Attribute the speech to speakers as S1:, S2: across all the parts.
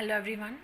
S1: Hello everyone.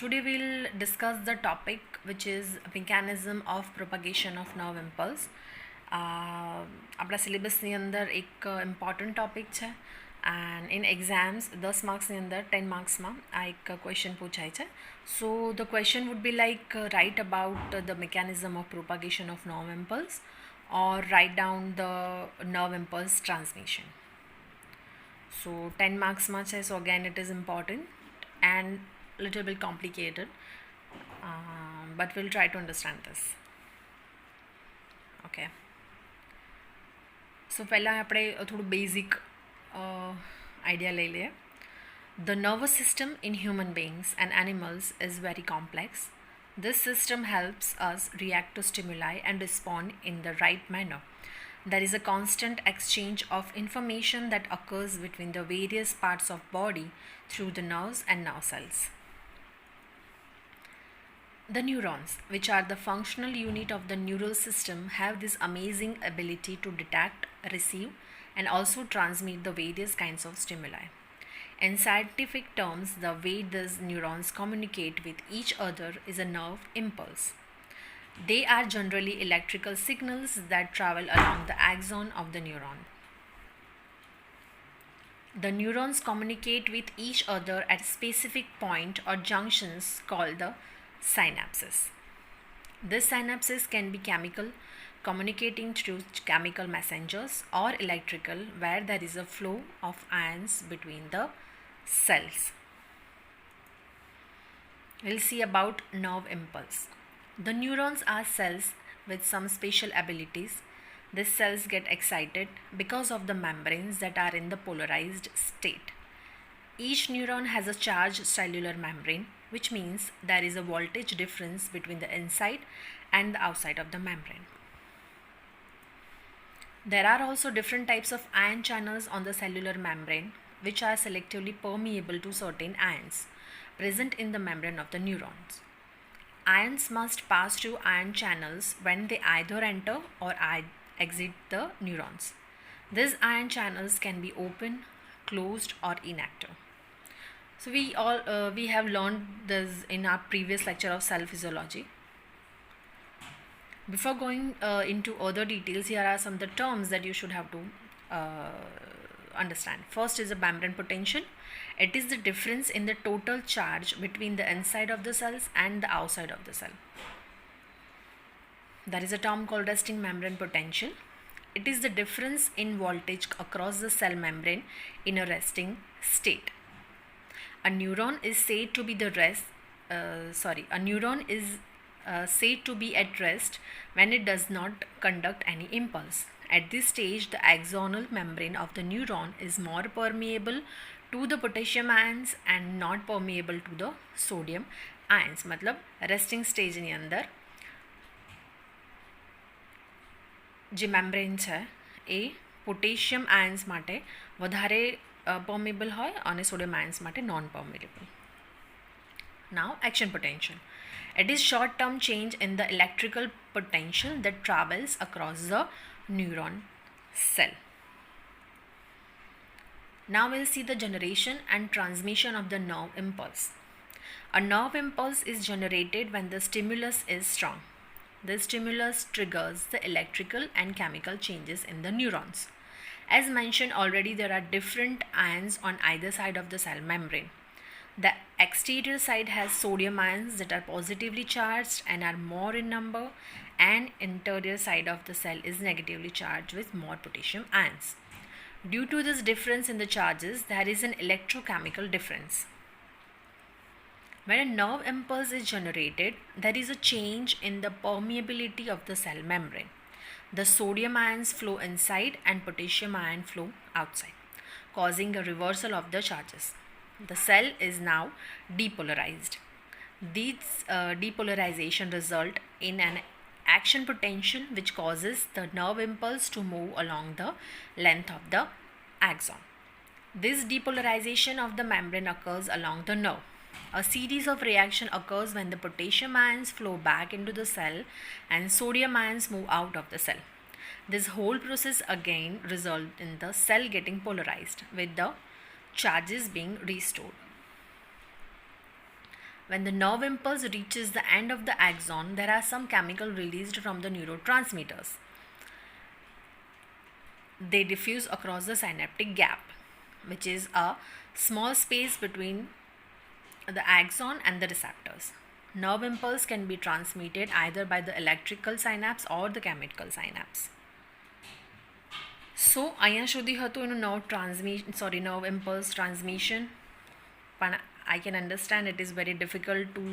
S1: Today we'll discuss the topic which is mechanism of propagation of nerve impulse. આપણા સિલેબસની અંદર એક important topic છે and in exams 10 માર્ક્સની અંદર 10 માર્ક્સમાં આ એક ક્વેશ્ચન પૂછાય છે. So the question would be like write about the mechanism of propagation of nerve impulse or write down the nerve impulse transmission. So 10 marks much hai, so again it is important and little bit complicated, but we'll try to understand this. Okay, so પહેલાં આપણે થોડું basic idea લઈ લઈએ. The nervous system in human beings and animals is very complex. This system helps us react to stimuli and respond in the right manner. There is a constant exchange of information that occurs between the various parts of body through the nerves and nerve cells. The neurons, which are the functional unit of the neural system, have this amazing ability to detect, receive, and also transmit the various kinds of stimuli. In scientific terms, the way these neurons communicate with each other is a nerve impulse. They are generally electrical signals that travel along the axon of the neuron. The neurons communicate with each other at specific point or junctions called the synapses. This synapses can be chemical, communicating through chemical messengers, or electrical, where there is a flow of ions between the cells. We'll see about nerve impulse. The neurons are cells with some special abilities. These cells get excited because of the membranes that are in the polarized state. Each neuron has a charged cellular membrane, which means there is a voltage difference between the inside and the outside of the membrane. There are also different types of ion channels on the cellular membrane, which are selectively permeable to certain ions present in the membrane of the neurons. Ions must pass through ion channels when they either enter or exit the neurons. These ion channels can be open, closed, or inactive. So we have learned this in our previous lecture of cell physiology. Before going into other details, here are some of the terms that you should have to understand. First is the membrane potential. It is the difference in the total charge between the inside of the cells and the outside of the cell. There is a term called resting membrane potential. It is the difference in voltage across the cell membrane in a resting state. A neuron is said to be said to be at rest when it does not conduct any impulse. At this stage, the axonal membrane of the neuron is more permeable to the potassium ions and not permeable to the sodium ions. मतलब resting stage ની અંદર જે membrane છે એ potassium ions માટે વધારે permeable હોય અને sodium ions માટે non permeable. Now action potential. It is short term change in the electrical potential that travels across the neuron cell. Now we'll see the generation and transmission of the nerve impulse. A nerve impulse is generated when the stimulus is strong. The stimulus triggers the electrical and chemical changes in the neurons. As mentioned already, there are different ions on either side of the cell membrane. The exterior side has sodium ions that are positively charged and are more in number, and interior side of the cell is negatively charged with more potassium ions. Due to this difference in the charges, there is an electrochemical difference. When a nerve impulse is generated, there is a change in the permeability of the cell membrane. The sodium ions flow inside and potassium ion flow outside, causing a reversal of the charges. The cell is now depolarized. These depolarization result in an action potential which causes the nerve impulse to move along the length of the axon. This depolarization of the membrane occurs along the nerve. A series of reaction occurs when the potassium ions flow back into the cell and sodium ions move out of the cell. This whole process again results in the cell getting polarized with the charges being restored. When the nerve impulse reaches the end of the axon, there are some chemical released from the neurotransmitters. They diffuse across the synaptic gap, which is a small space between the axon and the receptors. Nerve impulse can be transmitted either by the electrical synapse or the chemical synapse. So અહીંયા સુધી હતું એનું nerve impulse transmission. પણ I can understand it is very difficult to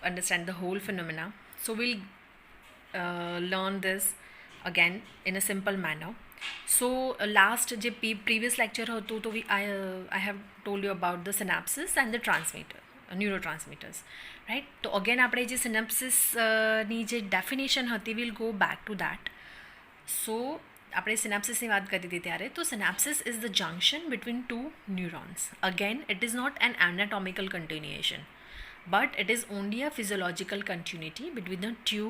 S1: understand the whole phenomena. So we'll learn this again in a simple manner. So last જે previous lecture હતું તો I have told you about the synapses and the neurotransmitters, right? તો again આપણે જે synapses ની જે definition હતી, we'll go back to that. So આપણે synapsesની વાત કરી હતી ત્યારે, તો synapses is the junction between two neurons. Again, it is not an anatomical continuation, but it is only a physiological continuity between the two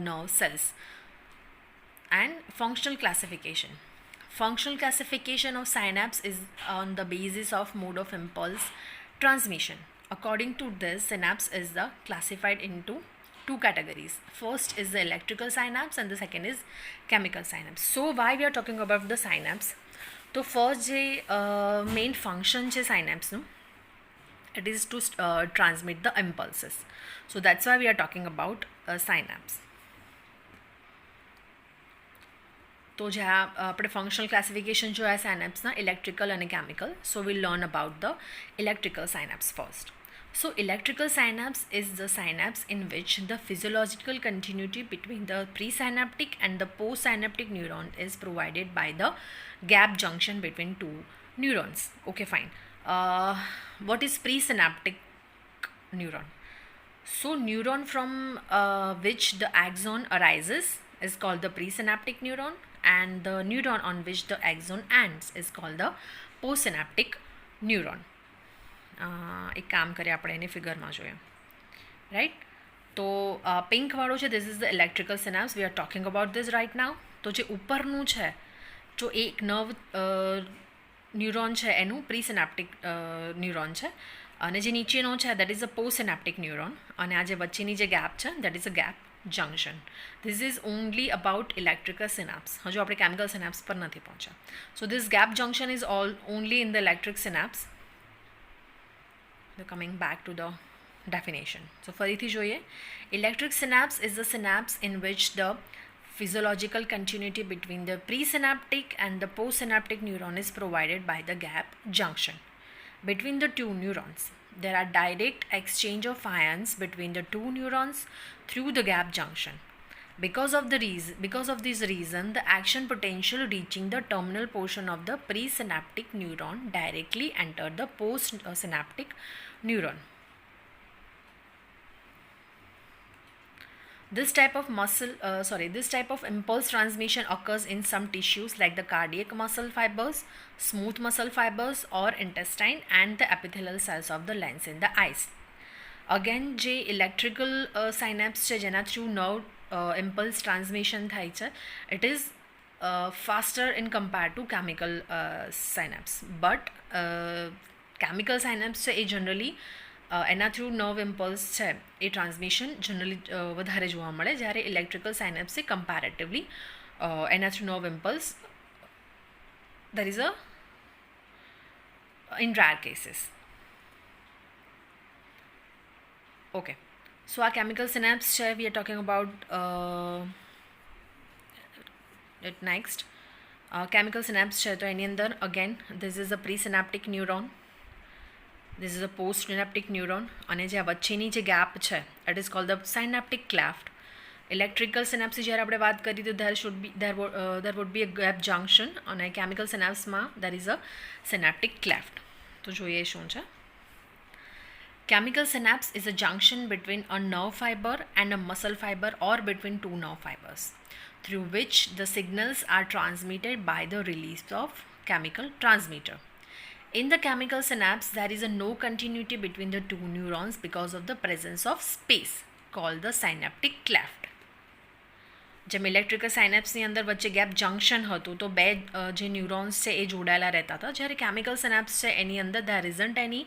S1: nerve cells. And functional classification. Functional classification of synapse is on the basis of mode of impulse transmission. According to this, synapse is classified into two categories. First is the electrical synapse and the second is chemical synapse. So why we are talking about the synapse? So first જે main function છે synapse નું, it is to transmit the impulses. So that's why we are talking about synapse. તો જે આપણે functional classification જોયા સાયનેપ્સના electrical અને chemical. So we'll learn about the electrical synapse first. So electrical synapse is the synapse in which the physiological continuity between the presynaptic and the postsynaptic neuron is provided by the gap junction between two neurons. Okay, fine. What is presynaptic neuron? So neuron from which the axon arises is called the presynaptic neuron, and the neuron on which the axon ends is called the postsynaptic neuron. એક કામ કરીએ આપણે એની ફિગરમાં જોઈએ, right? તો પિંકવાળો છે, this is the electrical synapse. We are talking about this right now. તો જે ઉપરનું છે, જો એક નર્વ ન્યુરોન છે એનું પ્રીસિનાપ્ટિક ન્યુરોન છે, અને જે નીચેનો છે દેટ ઇઝ અ પોસ્ટસિનાપ્ટિક ન્યુરોન, અને આ જે વચ્ચેની જે ગેપ છે that is a gap junction. This is only about electrical synapse. હજુ આપણે chemical synapse પર નથી પહોંચ્યા. So this gap junction is only in the electric synapse. We're coming back to the definition. So ફરીથી જોઈએ. Electric synapse is the synapse in which the physiological continuity between the presynaptic and the postsynaptic neuron is provided by the gap junction. Between the two neurons, there are direct exchange of ions between the two neurons through the gap junction. Because of this reason, the action potential reaching the terminal portion of the presynaptic neuron directly enter the postsynaptic neuron. This type of impulse transmission occurs in some tissues like the cardiac muscle fibers, smooth muscle fibers, or intestine and the epithelial cells of the lens in the eyes. Again, જે electrical synapse છે જેના through nerve impulse transmission થાય છે, it is faster in compared to chemical synapse. But chemical synapse છે એ generally એના through nerve impulse છે એ transmission generally વધારે જોવા મળે, જ્યારે ઇલેક્ટ્રિકલ સાયનેપ્સ છે કમ્પેરેટિવલી એના through nerve impulse there is a in rare cases. Okay, so our chemical synapse છે we are talking about it next. Chemical synapse છે તો એની અંદર again this is a presynaptic neuron, this is a postsynaptic neuron, અને જે આ વચ્ચેની જે gap છે it is called the synaptic cleft. Electrical synapse જ્યારે આપણે વાત કરી તો there would be a gap junction, અને chemical synapsમાં there is a synaptic cleft. તો જોઈએ શું છે. Chemical synapse is a junction between a nerve fiber and a muscle fiber, or between two nerve fibers, through which the signals are transmitted by the release of chemical transmitter. In the chemical synapse, there is no continuity between the two neurons because of the presence of space called the synaptic cleft. જેમ electrical સાયનેપ્સની અંદર વચ્ચે gap junction હતું તો બે જે neurons છે એ જોડાયેલા રહેતા હતા, જ્યારે કેમિકલ સિનેપ્સ છે એની અંદર there isn't any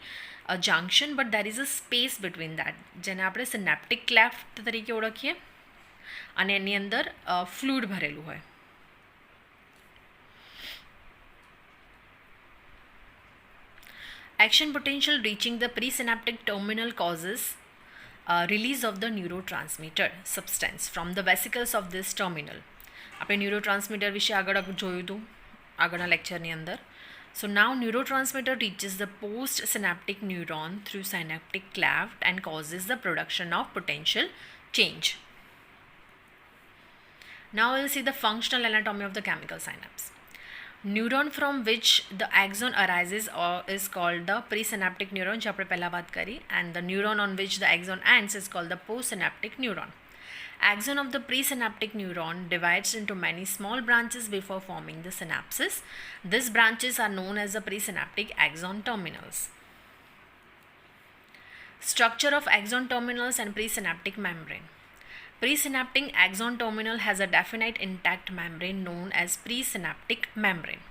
S1: junction but there is a space between that, જેને આપણે સિનેપ્ટિક ક્લેફ્ટ તરીકે ઓળખીએ, અને એની અંદર ફ્લુઇડ ભરેલું હોય. Action potential reaching the presynaptic terminal causes release of the neurotransmitter substance from the vesicles of this terminal. આપણે neurotransmitter વિશે આગળ જોયું હતું આગળના લેક્ચરની અંદર. So now neurotransmitter reaches the post-synaptic neuron through synaptic cleft and causes the production of potential change. Now we'll see the functional anatomy of the chemical synapse. Neuron from which the axon arises is called the presynaptic neuron, જે આપણે પહેલાં વાત કરી, and the neuron on which the axon ends is called the postsynaptic neuron. Axon of the presynaptic neuron divides into many small branches before forming the synapses. These branches are known as the presynaptic axon terminals. Structure of axon terminals and presynaptic membrane. Presynaptic axon terminal has a definite intact membrane known as presynaptic membrane.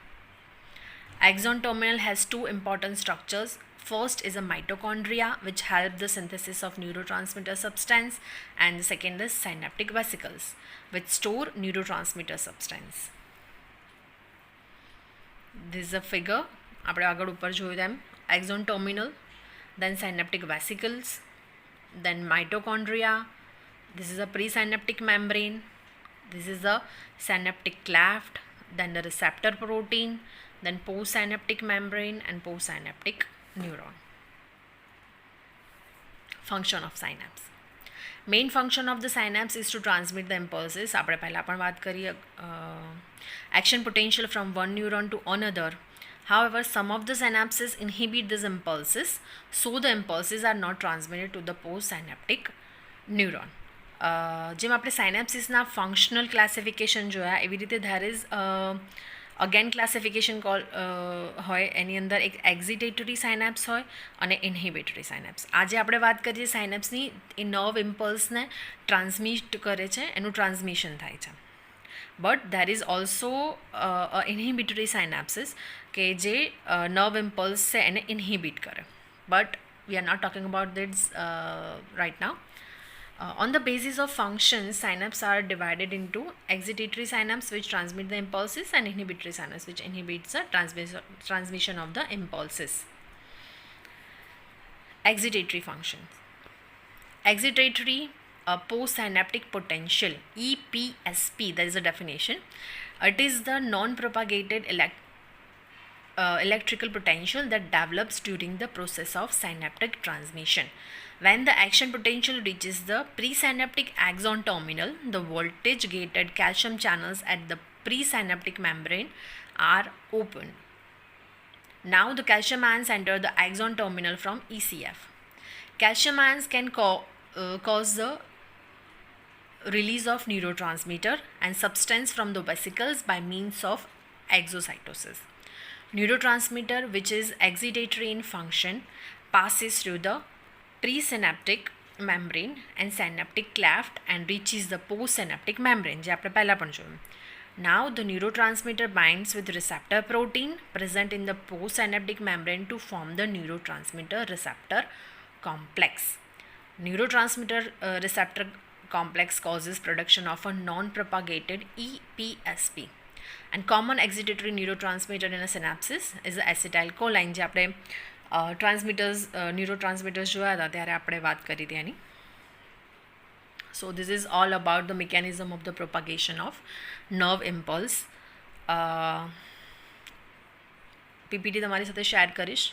S1: Axon terminal has two important structures. First is a mitochondria, which help the synthesis of neurotransmitter substance, and the second is synaptic vesicles, which store neurotransmitter substance. This is a figure. આપણે આગળ ઉપર જોયું તેમ axon terminal, then synaptic vesicles, then mitochondria. This is a presynaptic membrane. This is the synaptic cleft, then the receptor protein, then postsynaptic membrane and postsynaptic neuron. Function of synapse. Main function of the synapse is to transmit the impulses. આપણે પહેલાં પણ વાત કરી action potential from one neuron to another. However, some of the synapses inhibit these impulses, so the impulses are not transmitted to the postsynaptic neuron. જેમ આપણે સાયનેપ્સિસના functional classification જોયા એવી રીતે ધેર ઇઝ અગેન ક્લાસિફિકેશન હોય, એની અંદર એક એક્ઝિટેટરી synapse હોય અને ઇન્હિબિટરી સાયનેપ્સ. આજે આપણે વાત કરીએ સાયનેપ્સની, એ નર્વ ઇમ્પલ્સને ટ્રાન્સમિટ કરે છે, એનું ટ્રાન્સમિશન થાય છે. But there is also inhibitory synapses કે જે નર્વ ઇમ્પલ્સ છે એને ઇન્હિબિટ કરે. But we are not talking about this right now. On the basis of functions, synapses are divided into excitatory synapse which transmit the impulses and inhibitory synapse which inhibits the transmission of the impulses. Excitatory functions. Excitatory postsynaptic potential, EPSP, that is a definition. It is the non-propagated electrical potential that develops during the process of synaptic transmission. When the action potential reaches the presynaptic axon terminal, the voltage gated calcium channels at the presynaptic membrane are opened. Now the calcium ions enter the axon terminal from ECF. Calcium ions can cause the release of neurotransmitter and substance from the vesicles by means of exocytosis. Neurotransmitter, which is excitatory in function, passes through the presynaptic membrane and synaptic cleft and reaches the postsynaptic membrane, જે આપણે પહેલાં પણ જોયું. Now the neurotransmitter binds with receptor protein present in the postsynaptic membrane to form the neurotransmitter receptor complex. Neurotransmitter receptor complex causes production of a non-propagated EPSP. And common excitatory neurotransmitter in a synapses is the acetylcholine, જે આપણે neurotransmitters જોયા હતા ત્યારે આપણે વાત કરી હતી એની. So this is all about the mechanism of the propagation of nerve impulse. PPT તમારી સાથે શેર કરીશ.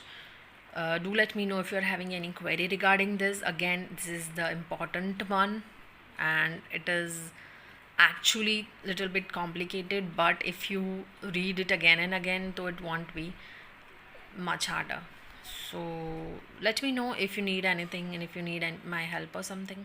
S1: Do let me know if you are having any query regarding this. Again, this is the important one and it is actually little bit complicated, but if you read it again and again, so it won't be much harder. So let me know if you need anything and if you need my help or something.